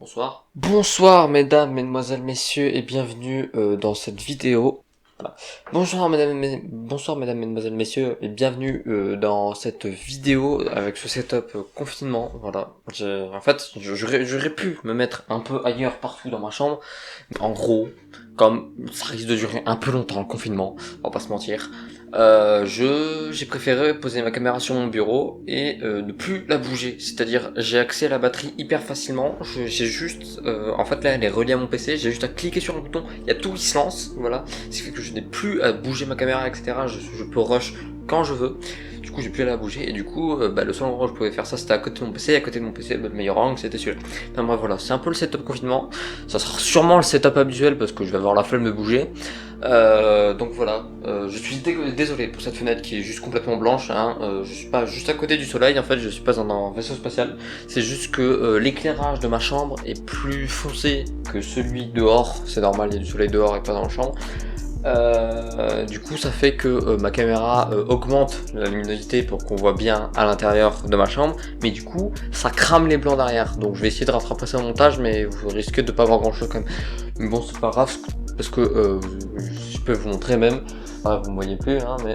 Bonsoir. Bonsoir mesdames, mesdemoiselles, messieurs et bienvenue dans cette vidéo. Voilà. Bonsoir mesdames, mesdemoiselles, messieurs et bienvenue dans cette vidéo avec ce setup confinement. Voilà. En fait, j'aurais pu me mettre un peu ailleurs partout dans ma chambre. En gros, comme ça risque de durer un peu longtemps le confinement, on va pas se mentir. J'ai préféré poser ma caméra sur mon bureau et ne plus la bouger. C'est-à-dire, j'ai accès à la batterie hyper facilement. J'ai juste, en fait là, elle est reliée à mon PC. J'ai juste à cliquer sur un bouton, il y a tout qui se lance. Voilà, ce qui fait que je n'ai plus à bouger ma caméra, etc. Je peux rush quand je veux. Du coup, j'ai plus à la bouger et du coup, le seul endroit où je pouvais faire ça, c'était à côté de mon PC. Et à côté de mon PC, le meilleur angle, c'était celui-là. Enfin bref, voilà, c'est un peu le setup confinement. Ça sera sûrement le setup habituel parce que je vais avoir la flemme de bouger. Donc voilà, je suis désolé pour cette fenêtre qui est juste complètement blanche, hein. Je suis pas juste à côté du soleil, en fait je suis pas dans un vaisseau spatial, c'est juste que l'éclairage de ma chambre est plus foncé que celui dehors, c'est normal, il y a du soleil dehors et pas dans la chambre. Du coup ça fait que ma caméra augmente la luminosité pour qu'on voit bien à l'intérieur de ma chambre, mais du coup ça crame les blancs derrière, donc je vais essayer de rattraper ça au montage, mais vous risquez de pas voir grand chose quand même. Mais bon, c'est pas grave, parce que je peux vous montrer même, vous me voyez plus, hein, mais...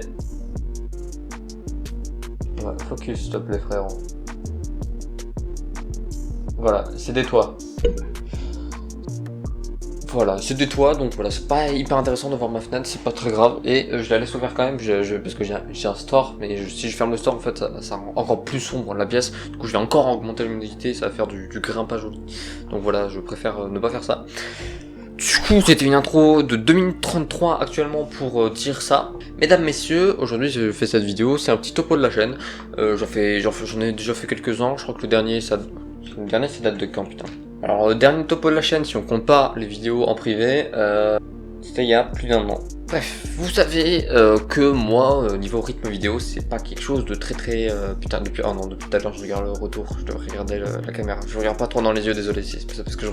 Ouais, focus s'il te plaît frérot. Voilà, c'est des toits. Voilà, c'est des toits, donc voilà, c'est pas hyper intéressant de voir ma fenêtre, c'est pas très grave, et je la laisse ouverte quand même, parce que j'ai un store, mais si je ferme le store, en fait, ça rend encore plus sombre la pièce, du coup je vais encore augmenter la luminosité, ça va faire du grimpage joli. Donc voilà, je préfère ne pas faire ça. Du coup, c'était une intro de 2 minutes 33 actuellement pour dire ça. Mesdames, messieurs, aujourd'hui je fais cette vidéo, c'est un petit topo de la chaîne. J'en ai déjà fait quelques-uns, je crois que le dernier ça date de quand, putain. Alors, le dernier topo de la chaîne, si on compte pas les vidéos en privé, c'était il y a plus d'1 an. Bref, vous savez que moi, niveau rythme vidéo, c'est pas quelque chose de très putain, depuis tout à l'heure je regarde le retour, je devrais regarder la caméra. Je regarde pas trop dans les yeux, désolé, c'est parce que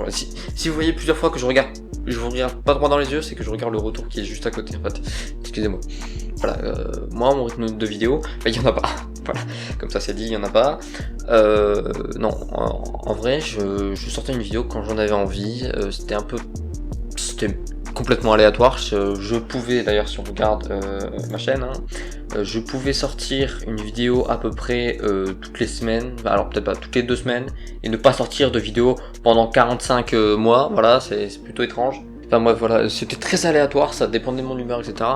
si vous voyez plusieurs fois que je vous regarde pas droit dans les yeux, c'est que je regarde le retour qui est juste à côté en fait. Excusez-moi. Voilà, moi mon rythme de vidéo, il y en a pas. Voilà, comme ça c'est dit, il y en a pas. Non, en vrai, je sortais une vidéo quand j'en avais envie. C'était complètement aléatoire. Je pouvais, d'ailleurs, si on regarde ma chaîne, hein, je pouvais sortir une vidéo à peu près toutes les semaines, alors peut-être pas toutes les 2 semaines, et ne pas sortir de vidéo pendant 45 mois. Voilà, c'est plutôt étrange. Enfin bref, voilà, c'était très aléatoire, ça dépendait de mon humeur, etc.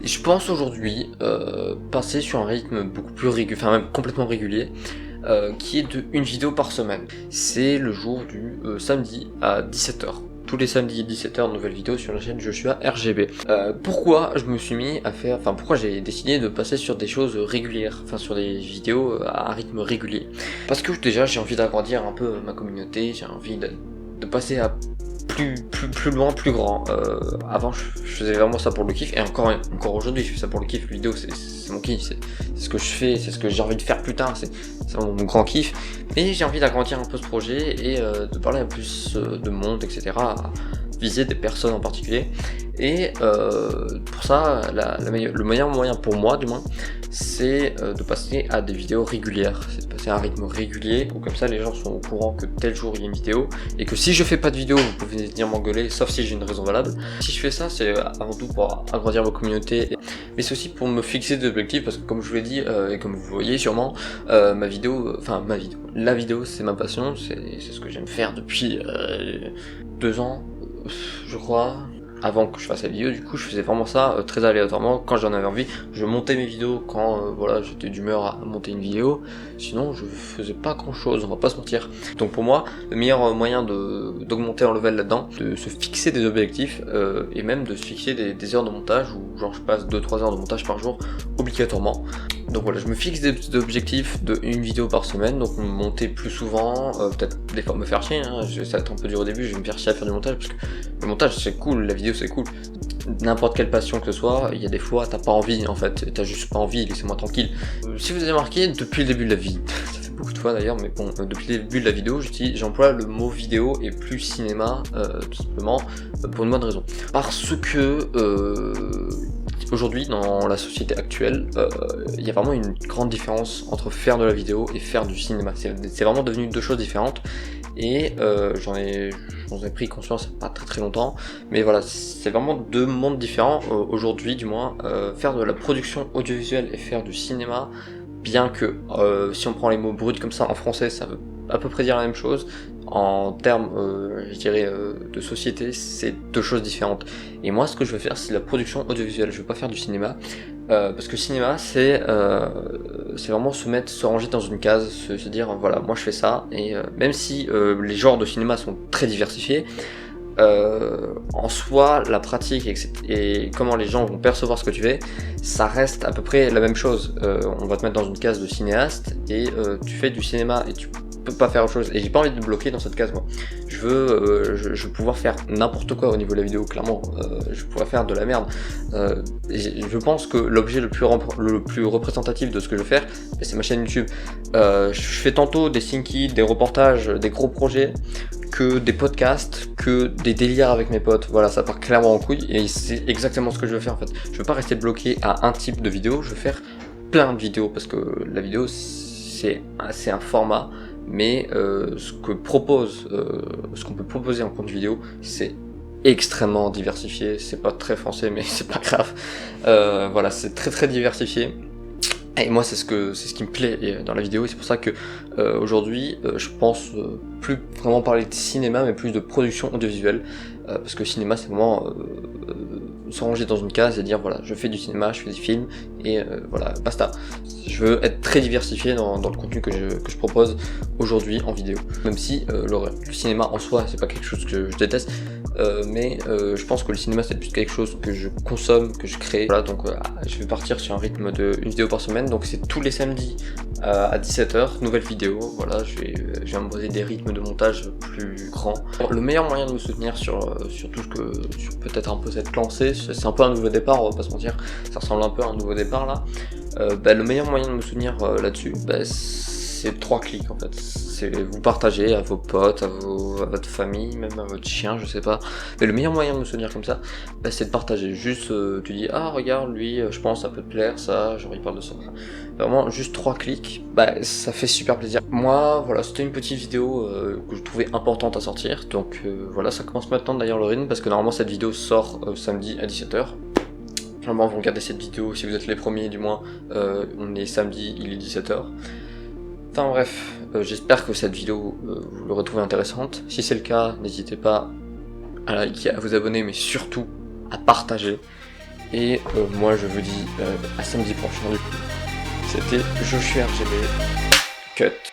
Et je pense aujourd'hui passer sur un rythme beaucoup plus régulier, enfin même complètement régulier, qui est de une vidéo par semaine. C'est le jour du samedi à 17h. Tous les samedis à 17h, nouvelle vidéo sur la chaîne Joshua RGB. Pourquoi je me suis mis à faire, enfin pourquoi j'ai décidé de passer sur des choses régulières, enfin sur des vidéos à un rythme régulier. Parce que déjà j'ai envie d'agrandir un peu ma communauté, j'ai envie de passer à plus loin, plus grand. Avant, je faisais vraiment ça pour le kiff, et encore aujourd'hui, je fais ça pour le kiff. La vidéo, c'est mon kiff, c'est ce que je fais, c'est ce que j'ai envie de faire plus tard, c'est mon grand kiff. Mais j'ai envie d'agrandir un peu ce projet et de parler à plus de monde, etc. À viser des personnes en particulier. Et pour ça, le meilleur moyen pour moi, du moins, c'est de passer à des vidéos régulières. C'est de passer à un rythme régulier, où comme ça les gens sont au courant que tel jour il y a une vidéo, et que si je fais pas de vidéo, vous pouvez venir m'engueuler, sauf si j'ai une raison valable. Si je fais ça, c'est avant tout pour agrandir ma communauté, mais c'est aussi pour me fixer des objectifs, parce que comme je vous l'ai dit, et comme vous voyez sûrement, la vidéo c'est ma passion, c'est ce que j'aime faire depuis 2 ans, je crois. Avant que je fasse la vidéo, du coup je faisais vraiment ça très aléatoirement quand j'en avais envie. Je montais mes vidéos quand voilà, j'étais d'humeur à monter une vidéo, sinon je faisais pas grand chose, on va pas se mentir. Donc pour moi, le meilleur moyen d'augmenter en level là-dedans, de se fixer des objectifs et même de se fixer des heures de montage, où genre je passe 2-3 heures de montage par jour obligatoirement. Donc voilà, je me fixe des objectifs de une vidéo par semaine, donc monter plus souvent, peut-être des fois me faire chier, hein, ça va être un peu dur au début, je vais me faire chier à faire du montage, parce que le montage c'est cool, la vidéo c'est cool. N'importe quelle passion que ce soit, il y a des fois t'as pas envie en fait, t'as juste pas envie, laissez-moi tranquille. Si vous avez remarqué, depuis le début de la vie, ça fait beaucoup de fois d'ailleurs, mais bon, depuis le début de la vidéo, j'emploie le mot vidéo et plus cinéma, tout simplement, pour une bonne raison. Parce que aujourd'hui, dans la société actuelle, il y a vraiment une grande différence entre faire de la vidéo et faire du cinéma. C'est vraiment devenu 2 choses différentes. et j'en ai pris conscience il n'y a pas très longtemps, mais voilà, c'est vraiment deux mondes différents aujourd'hui du moins. Faire de la production audiovisuelle et faire du cinéma, bien que si on prend les mots bruts comme ça en français, ça veut à peu près dire la même chose. En termes, je dirais, de société, c'est deux choses différentes. Et moi, ce que je veux faire, c'est la production audiovisuelle. Je veux pas faire du cinéma, parce que le cinéma, c'est vraiment se ranger dans une case, se dire, voilà, moi je fais ça. Et même si les genres de cinéma sont très diversifiés, en soi, la pratique et comment les gens vont percevoir ce que tu fais, ça reste à peu près la même chose. On va te mettre dans une case de cinéaste et tu fais du cinéma et tu peux pas faire autre chose. Et j'ai pas envie de me bloquer dans cette case, moi. Je veux pouvoir faire n'importe quoi au niveau de la vidéo, clairement. Je pourrais faire de la merde. Et je pense que l'objet le plus représentatif de ce que je veux faire, c'est ma chaîne YouTube. Je fais tantôt des thinkies, des reportages, des gros projets, que des podcasts, que des délires avec mes potes. Voilà, ça part clairement en couille et c'est exactement ce que je veux faire en fait. Je veux pas rester bloqué à un type de vidéo, je veux faire plein de vidéos parce que la vidéo c'est un format, mais ce qu'on peut proposer en contenu vidéo, c'est extrêmement diversifié. C'est pas très français, mais c'est pas grave. Voilà, c'est très diversifié. Et moi c'est ce qui me plaît dans la vidéo, et c'est pour ça que aujourd'hui je pense plus vraiment parler de cinéma mais plus de production audiovisuelle, parce que le cinéma c'est vraiment se ranger dans une case et dire voilà, je fais du cinéma, je fais des films et voilà, basta. Je veux être très diversifié dans le contenu que je propose aujourd'hui en vidéo, même si le cinéma en soi c'est pas quelque chose que je déteste, mais je pense que le cinéma c'est plus quelque chose que je consomme, que je crée. Voilà, donc je vais partir sur un rythme de une vidéo par semaine, donc c'est tous les samedis à 17h, nouvelle vidéo. Voilà, je vais imposer des rythmes de montage plus grands. Le meilleur moyen de me soutenir sur tout ce que, sur peut-être un peu cette lancée, c'est un peu un nouveau départ, on va pas se mentir, ça ressemble un peu à un nouveau départ là. Le meilleur moyen de me soutenir là-dessus, c'est 3 clics en fait. C'est vous partager à vos potes, à votre famille, même à votre chien, je sais pas. Mais le meilleur moyen de me soutenir comme ça, c'est de partager. Juste, tu dis, ah regarde, lui, je pense ça peut te plaire, ça, genre il parle de ça. Vraiment, juste 3 clics, ça fait super plaisir. Moi, voilà, c'était une petite vidéo que je trouvais importante à sortir. Donc voilà, ça commence maintenant d'ailleurs le rythme, parce que normalement cette vidéo sort samedi à 17h. Normalement, vous regardez cette vidéo, si vous êtes les premiers du moins, on est samedi, il est 17h. Enfin bref, j'espère que cette vidéo vous l'aurez trouvée intéressante. Si c'est le cas, n'hésitez pas à liker, à vous abonner, mais surtout à partager. Et moi je vous dis à samedi prochain du coup. C'était Joshua RGB, cut.